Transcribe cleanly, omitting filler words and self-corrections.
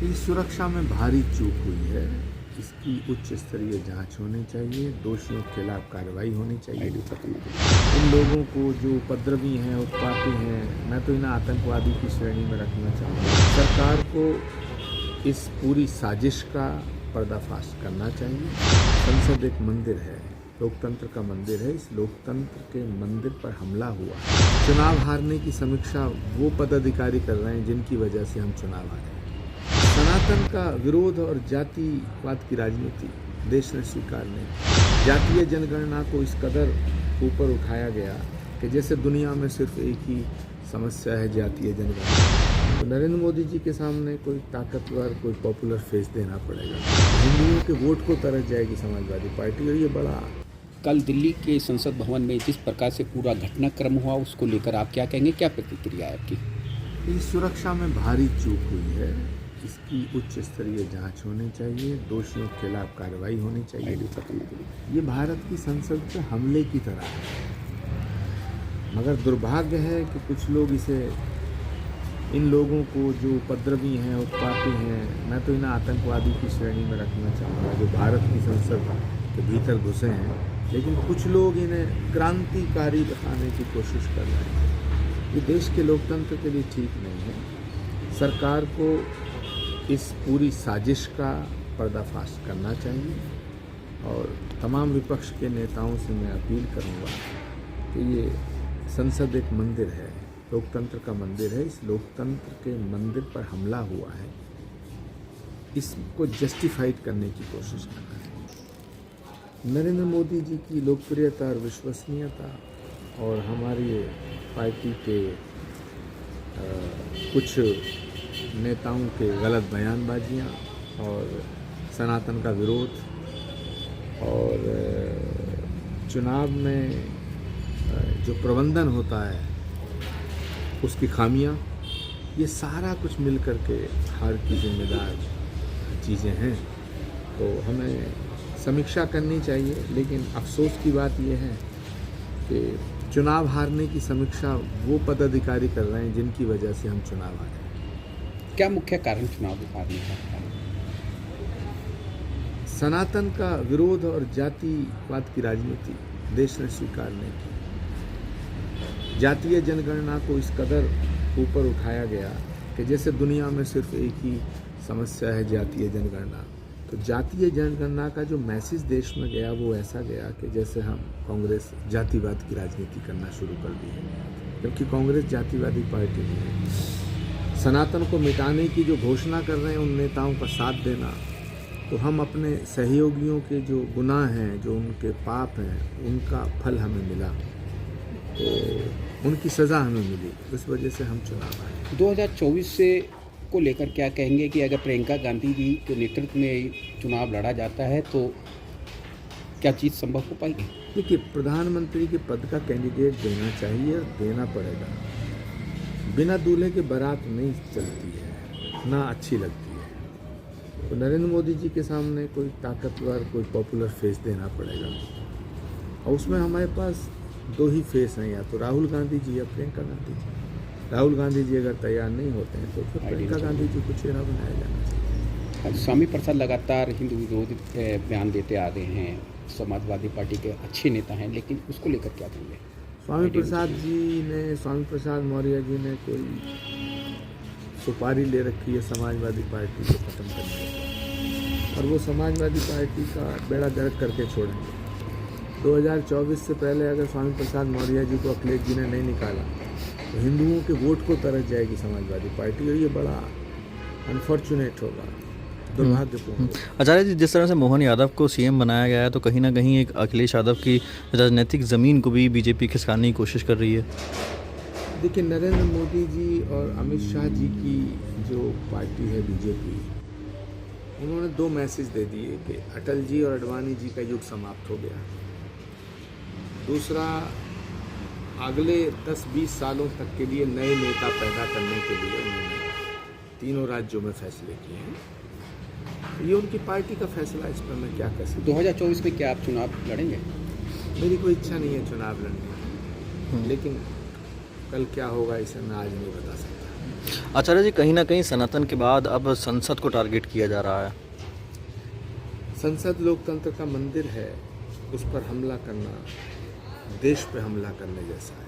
इस सुरक्षा में भारी चूक हुई है। इसकी उच्च स्तरीय जांच होनी चाहिए, दोषियों के खिलाफ कार्रवाई होनी चाहिए। इन लोगों को जो उपद्रवी हैं, उत्पाती हैं, मैं तो इन्हें आतंकवादी की श्रेणी में रखना चाहूँगा। सरकार को इस पूरी साजिश का पर्दाफाश करना चाहिए। संसद एक मंदिर है, लोकतंत्र का मंदिर है। इस लोकतंत्र के मंदिर पर हमला हुआ। चुनाव हारने की समीक्षा वो पदाधिकारी कर रहे हैं जिनकी वजह से हम चुनाव हारे। सनातन का विरोध और जातिवाद की राजनीति देश ने स्वीकार नहीं की। जातीय जनगणना को इस कदर ऊपर उठाया गया कि जैसे दुनिया में सिर्फ एक ही समस्या है, जातीय जनगणना। तो नरेंद्र मोदी जी के सामने कोई ताकतवर, कोई पॉपुलर फेस देना पड़ेगा। हिंदुओं के वोट को तरस जाएगी समाजवादी पार्टी, और ये बड़ा। कल दिल्ली के संसद भवन में जिस प्रकार से पूरा घटनाक्रम हुआ, उसको लेकर आप क्या कहेंगे, क्या प्रतिक्रिया है आपकी? इस सुरक्षा में भारी चूक हुई है। इसकी उच्च स्तरीय जांच होनी चाहिए, दोषियों के खिलाफ कार्रवाई होनी चाहिए। ये भारत की संसद पे हमले की तरह है, मगर दुर्भाग्य है कि कुछ लोग इसे, इन लोगों को जो उपद्रवी हैं, उत्पाती हैं, मैं तो इन्हें आतंकवादी की श्रेणी में रखना चाहूँगा, जो भारत की संसद के भीतर घुसे हैं। लेकिन कुछ लोग इन्हें क्रांतिकारी बताने की कोशिश कर रहे हैं। ये देश के लोकतंत्र के लिए ठीक नहीं है। सरकार को इस पूरी साजिश का पर्दाफाश करना चाहिए, और तमाम विपक्ष के नेताओं से मैं अपील करूंगा कि ये संसद एक मंदिर है, लोकतंत्र का मंदिर है। इस लोकतंत्र के मंदिर पर हमला हुआ है, इसको जस्टिफाइड करने की कोशिश करना है। नरेंद्र मोदी जी की लोकप्रियता और विश्वसनीयता और हमारी पार्टी के कुछ नेताओं के गलत बयानबाजियाँ और सनातन का विरोध और चुनाव में जो प्रबंधन होता है उसकी खामियाँ, ये सारा कुछ मिल कर के हार की जिम्मेदार चीज़ें हैं। तो हमें समीक्षा करनी चाहिए, लेकिन अफसोस की बात यह है कि चुनाव हारने की समीक्षा वो पदाधिकारी कर रहे हैं जिनकी वजह से हम चुनाव हारे। क्या मुख्य कारण चुनाव हारने का? सनातन का विरोध और जातिवाद की राजनीति देश ने स्वीकार नहीं की। जातीय जनगणना को इस कदर ऊपर उठाया गया कि जैसे दुनिया में सिर्फ एक ही समस्या है, जातीय जनगणना। तो जातीय जनगणना का जो मैसेज देश में गया वो ऐसा गया कि जैसे हम कांग्रेस जातिवाद की राजनीति करना शुरू कर दी है, जबकि कांग्रेस जातिवादी पार्टी नहीं है। सनातन को मिटाने की जो घोषणा कर रहे हैं उन नेताओं का साथ देना, तो हम अपने सहयोगियों के जो गुनाह हैं, जो उनके पाप हैं, उनका फल हमें मिला, तो उनकी सज़ा हमें मिली। इस वजह से हम चुनाव आए। 2024 से को लेकर क्या कहेंगे कि अगर प्रियंका गांधी जी के नेतृत्व में चुनाव लड़ा जाता है तो क्या चीज़ संभव हो पाएगी? देखिए, प्रधानमंत्री के पद का कैंडिडेट देना चाहिए, देना पड़ेगा। बिना दूल्हे के बारात नहीं चलती है, ना अच्छी लगती है। तो नरेंद्र मोदी जी के सामने कोई ताकतवर, कोई पॉपुलर फेस देना पड़ेगा, और उसमें हमारे पास दो ही फेस हैं, या तो राहुल गांधी जी या प्रियंका गांधी जी। राहुल गांधी जी अगर तैयार नहीं होते हैं तो फिर प्रियंका गांधी जी को चेहरा बनाया जाना चाहिए। स्वामी प्रसाद लगातार हिंदू विरोधी बयान देते आ रहे हैं, समाजवादी पार्टी के अच्छे नेता हैं, लेकिन उसको लेकर क्या कहेंगे? स्वामी प्रसाद मौर्य जी ने कोई सुपारी ले रखी है समाजवादी पार्टी को ख़त्म करने की, और वो समाजवादी पार्टी का बेड़ा गर्क करके छोड़ेंगे। 2024 से पहले अगर स्वामी प्रसाद मौर्य जी को अखिलेश जी ने नहीं निकाला तो हिंदुओं के वोट को तरस जाएगी समाजवादी पार्टी, और ये बड़ा अनफॉर्चुनेट होगा, दुर्भाग्यपूर्ण। आचार्य जी, जिस तरह से मोहन यादव को सीएम बनाया गया है, तो कहीं ना कहीं एक अखिलेश यादव की राजनीतिक ज़मीन को भी बीजेपी खिसकाने की कोशिश कर रही है। देखिए, नरेंद्र मोदी जी और अमित शाह जी की जो पार्टी है बीजेपी, उन्होंने दो मैसेज दे दिए कि अटल जी और अडवाणी जी का युग समाप्त हो गया। दूसरा, अगले 10-20 सालों तक के लिए नए नेता पैदा करने के लिए उन्होंने तीनों राज्यों में फैसले किए हैं। ये उनकी पार्टी का फैसला, इस पर मैं क्या कह सकता हूँ। 2024 में क्या आप चुनाव लड़ेंगे? मेरी कोई इच्छा नहीं है चुनाव लड़ने की, लेकिन कल क्या होगा इसे मैं आज नहीं बता सकता। आचार्य जी, कहीं ना कहीं सनातन के बाद अब संसद को टारगेट किया जा रहा है। संसद लोकतंत्र का मंदिर है, उस पर हमला करना देश पे हमला करने जैसा है।